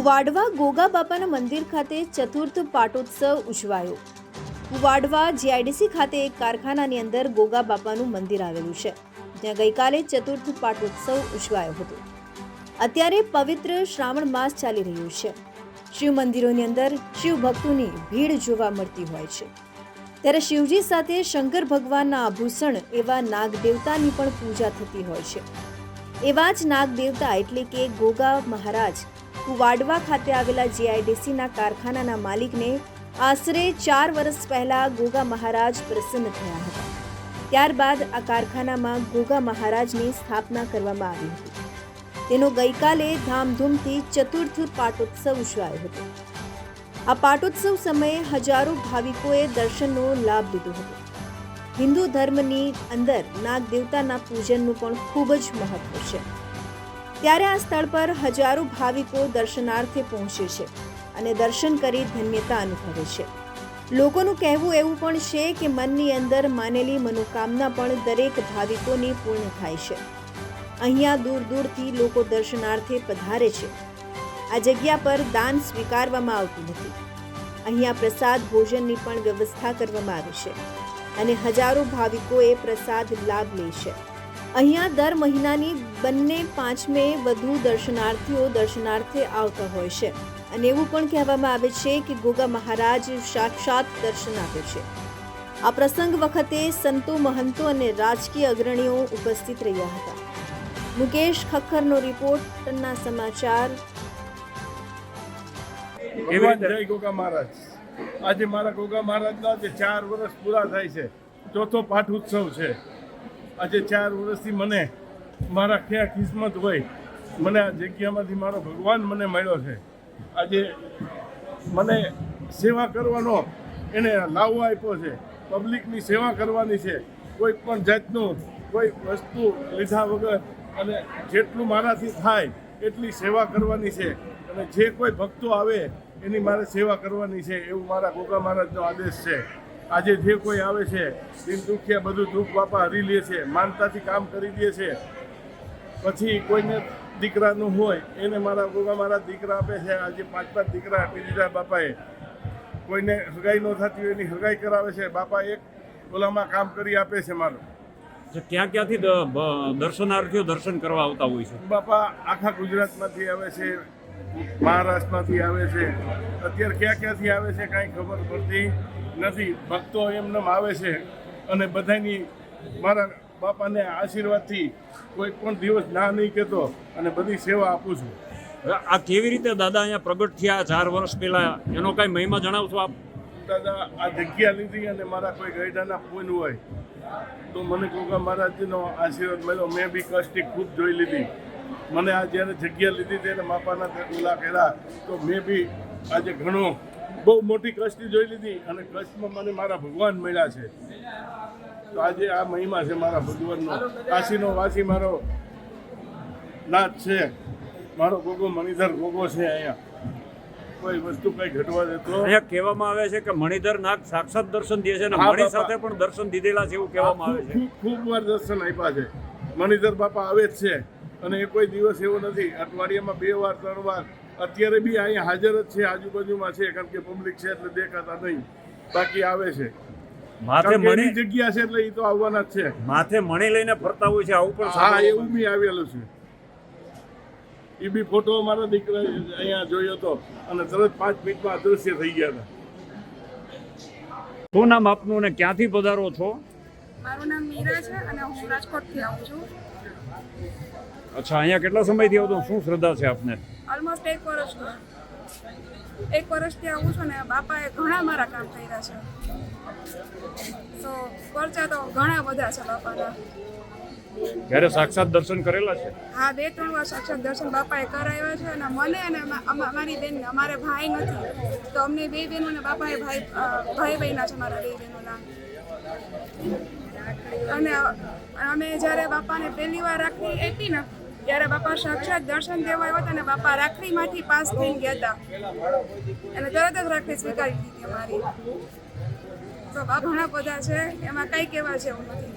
કુવાડવા ગોગા બાપાના મંદિર ખાતે ચતુર્થ પાટોત્સવ ઉજવાયો। કુવાડવા જીઆઈડીસી ખાતે એક કારખાનાની અંદર ગોગા બાપાનું મંદિર આવેલું છે, જ્યાં ગઈકાલે ચતુર્થ પાટોત્સવ ઉજવાયો હતો। અત્યારે પવિત્ર શ્રાવણ માસ ચાલી રહ્યો છે। શિવ મંદિરોની અંદર શિવ ભક્તોની ભીડ જોવા મળતી હોય છે, ત્યારે શિવજી સાથે શંકર ભગવાનના આભૂષણ એવા નાગ દેવતાની પણ પૂજા થતી હોય છે। એવા જ નાગ દેવતા એટલે કે ગોગા મહારાજ કુવાડવા ખાતે આવેલા જીઆઈડીસીના કારખાનાના માલિકને આશરે 4 વર્ષ પહેલા ગોગા મહારાજ પ્રસન્ન થયા હતા। ત્યારબાદ આ કારખાનામાં ગોગા મહારાજની સ્થાપના કરવામાં આવી હતી। તેનો ગઈકાલે ધામધૂમથી ચતુર્થ પાટોત્સવ ઉજવાયો હતો। આ પાટોત્સવ સમયે હજારો ભાવિકોએ દર્શનનો લાભ લીધો હતો। હિન્દુ ધર્મની અંદર નાગ દેવતાના પૂજનનું પણ ખૂબ જ મહત્વ છે, ત્યારે આ સ્થળ પર હજારો ભાવિકો દર્શનાર્થે પહોંચે છે અને દર્શન કરી ધન્યતા અનુભવે છે। લોકોનું કહેવું એવું પણ છે કે મનની અંદર માનેલી મનોકામના પણ દરેક ભાવિકોની પૂર્ણ થાય છે। અહીંયા દૂર દૂરથી લોકો દર્શનાર્થે પધારે છે। આ જગ્યા પર દાન સ્વીકારવામાં આવતું નથી। અહીંયા પ્રસાદ ભોજનની પણ વ્યવસ્થા કરવામાં આવે છે અને હજારો ભાવિકોએ પ્રસાદ લાભ લે છે। અહીંયા દર મહિનાની બંને 5મે વધુ દર્શનાર્થીઓ દર્શનાર્થે આવતા હોય છે અને એવું પણ કહેવામાં આવે છે કે ગોગા મહારાજ સાક્ષાત દર્શન આપે છે। આ પ્રસંગ વખતે સંતો, મહંતો અને રાજકીય અગ્રણીઓ ઉપસ્થિત રહ્યા હતા। મુકેશ ખખ્ખરનો રિપોર્ટ, ટન્ના સમાચાર। જય ગોગા મહારાજ। આજે મારા ગોગા મહારાજના જે 4 વર્ષ પૂરા થાય છે, ચોથો પાઠ ઉત્સવ છે। આજે 4 વર્ષથી મને મારા ક્યાં કિસ્મત હોય, મને આ જગ્યામાંથી મારો ભગવાન મને મળ્યો છે। આજે મને સેવા કરવાનો એને લાવો આપ્યો છે। પબ્લિકની સેવા કરવાની છે, કોઈ પણ જાતનું કોઈ વસ્તુ લીધા વગર અને જેટલું મારાથી થાય એટલી સેવા કરવાની છે અને જે કોઈ ભક્તો આવે એની મારે સેવા કરવાની છે, એવું મારા ગોગા મહારાજનો આદેશ છે। આજે જે કોઈ આવે છે દિન દુખિયા બધું દુઃખ બાપા હરી લે છે, માનતાથી કામ કરી દે છે। પછી કોઈને દીકરાનું હોય એને મારા ગોગા મહારાજ દીકરા આપે છે। આજે 5 દીકરા આપી દીધા બાપાએ। કોઈને હગાઈ ન થતી હોય એની હગાઈ કરાવે છે બાપા। એક ઓલામાં કામ કરી આપે છે મારું। ક્યાં ક્યાંથી દર્શનાર્થીઓ દર્શન કરવા આવતા હોય છે? બાપા આખા ગુજરાતમાંથી આવે છે, મહારાષ્ટ્રમાંથી આવે છે, અત્યારે ક્યાંથી આવે છે કાંઈ ખબર પડતી નથી। ભક્તો એમને આવે છે અને બધાની મારા બાપાને આશીર્વાદથી કોઈ પણ દિવસ ના નહીં કહેતો અને બધી સેવા આપું છું। આ કેવી રીતે દાદા અહીંયા પ્રગટ થયા 4 વર્ષ પહેલા, એનો કાંઈ મહિમા જણાવશો આપ? દાદા આ જગ્યા લીધી અને મારા કોઈ ગઈઢાના પૂન હોય તો મને ગોગા મહારાજજીનો આશીર્વાદ મળ્યો। મેં બી કષ્ટી ખૂબ જોઈ લીધી। મને આ જ્યારે જગ્યા લીધી તેને માપાના ઓલા કર્યા તો મેં બી આજે ઘણો બહુ મોટી કષ્ટી જોઈ લીધી અને કચ્છમાં મને મારા ભગવાન મળ્યા છે। તો આજે આ મહિમા છે મારા ભગવાનનો। કાશીનો વાસી મારો નાથ છે, મારો ગોગો મણિધર ગોગો છે। અહીંયા કોઈ વસ્તુ કઈ ઘટવા દેતો। અહીંયા કહેવામાં આવે છે કે મણિધર નાગ સાક્ષાત દર્શન દે છે અને મણી સાથે પણ દર્શન દીધેલા છે એવું કહેવામાં આવે છે। ખૂબ વાર દર્શન આપ્યા છે। મણિધર બાપા આવે જ છે અને એ કોઈ દિવસ એવો નથી, અઠવાડિયામાં 2 વાર 3 વાર અત્યારે બી અહીંયા હાજર જ છે, આજુબાજુમાં છે, કારણ કે પબ્લિક છે એટલે દેખાતા નહીં, બાકી આવે છે। માથે મણી જગ્યા છે એટલે એ તો આવવાના જ છે। માથે મણી લઈને ફરતા હોય છે આવું પણ? હા, એવું બી આવેલું છે। એ બી ફોટો મારા દીકરા અહીંયા જોયો હતો અને તરત 5 મિનિટમાં અદૃશ્ય થઈ ગયા હતા। શું નામ આપનું અને ક્યાંથી પધારો છો? મારું નામ મીરા છે અને હું રાજકોટથી આવું છું। અચ્છા, અહીંયા કેટલા સમયથી આવતો? શું શ્રદ્ધા છે આપને? ઓલમોસ્ટ 1 વર્ષથી આવું છું ને બાપાએ ઘણા મારા કામ કર્યા છે, તો પરચા તો ઘણા બધા છે બાપાના। ત્યારે સાક્ષાત દર્શન કરેલા છે? હા, 2-3 વાર સાક્ષાત દર્શન બાપાએ કરાવ્યા છે અને મને અને મારી બેનને, અમારે ભાઈ નથી તો અમને 2 બહેનોને બાપાએ ભાઈ બન્યા છે, મારા 2 બહેનોના। અને અમે જ્યારે બાપાને પહેલી વાર રાખડી આપી ને ત્યારે બાપા સાક્ષાત દર્શન દેવા આવ્યા હતા અને બાપા રાખડીમાંથી પાસ થઈ ગયા હતા અને તરત જ રાખડી સ્વીકારી દીધી અમારી। તો ઘણા બધા છે, એમાં કંઈ કહેવા જેવું નથી।